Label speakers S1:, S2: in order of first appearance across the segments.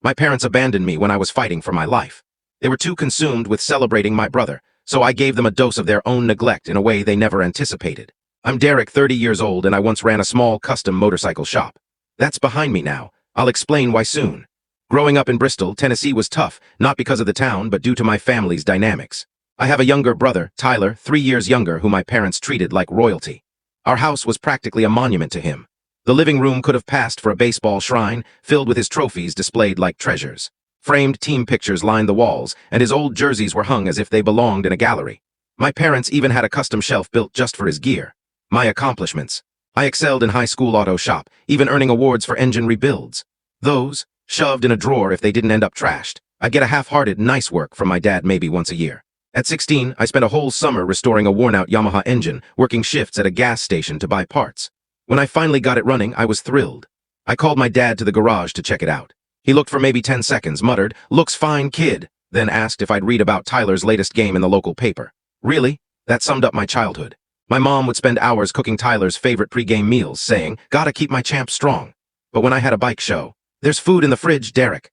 S1: My parents abandoned me when I was fighting for my life. They were too consumed with celebrating my brother, so I gave them a dose of their own neglect in a way they never anticipated. I'm Derek, 30 years old, and I once ran a small custom motorcycle shop. That's behind me now. I'll explain why soon. Growing up in Bristol, Tennessee was tough, not because of the town, but due to my family's dynamics. I have a younger brother, Tyler, 3 years younger, who my parents treated like royalty. Our house was practically a monument to him. The living room could have passed for a baseball shrine, filled with his trophies displayed like treasures. Framed team pictures lined the walls, and his old jerseys were hung as if they belonged in a gallery. My parents even had a custom shelf built just for his gear. My accomplishments. I excelled in high school auto shop, even earning awards for engine rebuilds. Those, shoved in a drawer if they didn't end up trashed. I'd get a half-hearted nice work from my dad maybe once a year. At 16, I spent a whole summer restoring a worn-out Yamaha engine, working shifts at a gas station to buy parts. When I finally got it running, I was thrilled. I called my dad to the garage to check it out. He looked for maybe 10 seconds, muttered, "Looks fine, kid," then asked if I'd read about Tyler's latest game in the local paper. Really? That summed up my childhood. My mom would spend hours cooking Tyler's favorite pre-game meals, saying, "Gotta keep my champ strong." But when I had a bike show, "There's food in the fridge, Derek."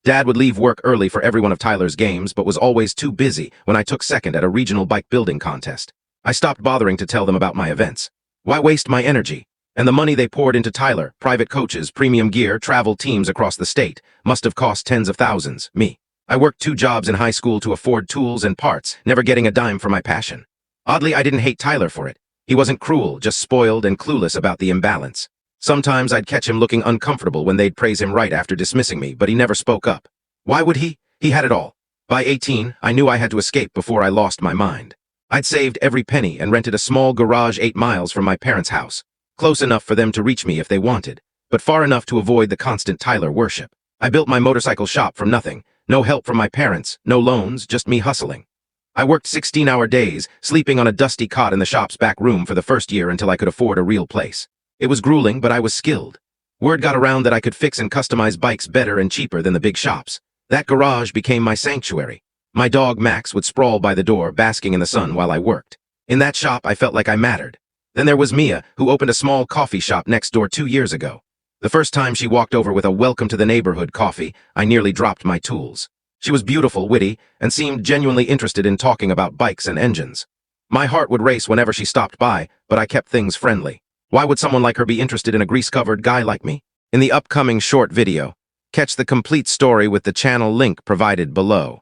S1: Dad would leave work early for every one of Tyler's games, but was always too busy when I took second at a regional bike building contest. I stopped bothering to tell them about my events. Why waste my energy? And the money they poured into Tyler, private coaches, premium gear, travel teams across the state, must have cost tens of thousands, me. I worked 2 jobs in high school to afford tools and parts, never getting a dime for my passion. Oddly, I didn't hate Tyler for it. He wasn't cruel, just spoiled and clueless about the imbalance. Sometimes I'd catch him looking uncomfortable when they'd praise him right after dismissing me, but he never spoke up. Why would he? He had it all. By 18, I knew I had to escape before I lost my mind. I'd saved every penny and rented a small garage 8 miles from my parents' house. Close enough for them to reach me if they wanted, but far enough to avoid the constant Tyler worship. I built my motorcycle shop from nothing. No help from my parents, no loans, just me hustling. I worked 16-hour days, sleeping on a dusty cot in the shop's back room for the first year until I could afford a real place. It was grueling, but I was skilled. Word got around that I could fix and customize bikes better and cheaper than the big shops. That garage became my sanctuary. My dog Max would sprawl by the door, basking in the sun while I worked. In that shop, I felt like I mattered. Then there was Mia, who opened a small coffee shop next door 2 years ago. The first time she walked over with a "Welcome to the neighborhood" coffee, I nearly dropped my tools. She was beautiful, witty, and seemed genuinely interested in talking about bikes and engines. My heart would race whenever she stopped by, but I kept things friendly. Why would someone like her be interested in a grease-covered guy like me? In the upcoming short video, catch the complete story with the channel link provided below.